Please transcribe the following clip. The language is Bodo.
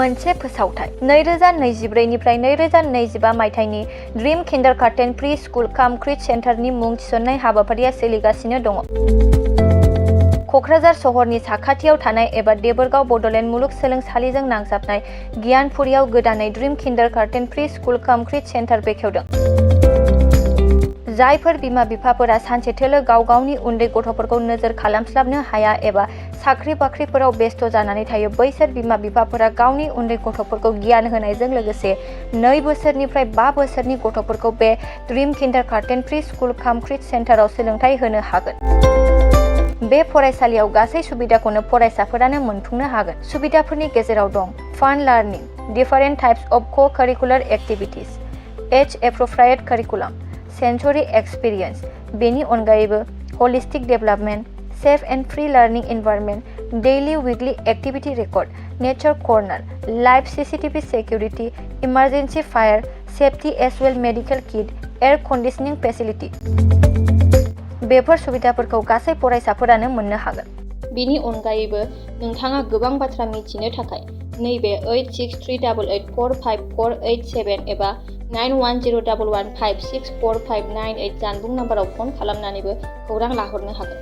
मोनसे फोसावथाय 2024 निफ्राय 2025 मायथाइनि ड्रीम किन्डारगार्टेन प्रि स्कुल काम क्रिच सेन्टारनि मुं थिसननाय हाबाफारिया सोलिगासिनो दङ। क'क्राझार सहरनि साखाथियाव थानाय एबा देबोरगाव बड'लेण्ड मुलुगसोलोंसालिजों नांजाबनाय गियानपुरियाव गोदानै ड्रीम किन्डारगार्टेन प्रि स्कुल काम क्रिच सेन्टार बेखेवदों। जायफोर बिमा-बिफाफोरा सानसेथोलो गाव गावनि उन्दै गथ'फोरखौ नोजोर खालामस्लाबनो हाया एबा साख्रि-बाख्रिफोराव बेस्थ' जानानै थायो, बैसोर बिमा-बिफाफोरा गावनि उन्दै गथ'फोरखौ गियान होनायजों लोगोसे 2 बोसोरनिफ्राय 5 बोसोरनि गथ'फोरखौ बे ड्रीम किन्डारगार्टेन प्रि स्कुल काम क्रिच सेन्टाराव सोलोंथाइ होनो हागोन। बे फरायसालियाव गासै सुबिदाखौनो फरायसाफोरानो मोनफुंनो हागोन। सुबिदाफोरनि गेजेराव दं fun learning, different types of co-curricular activities, age appropriate curriculum, sensory experience, बेनि अनगायैबो holistic development, safe and free learning environment, daily weekly activity record, nature corner, live CCTV security, emergency fire safety as well medical kit, air conditioning facility. Before सुबिदाफोरखौ गासै फरायसाफोरानो मोननो हागोन। बेनि अनगायैबो नोंथाङा गोबां बाथ्रा मिथिनो थाखाय नैबे 8638454887 एबा 9101156459 जानबुं नाम्बाराव फन खालामनानैबो खौरां लाहरनो हागोन।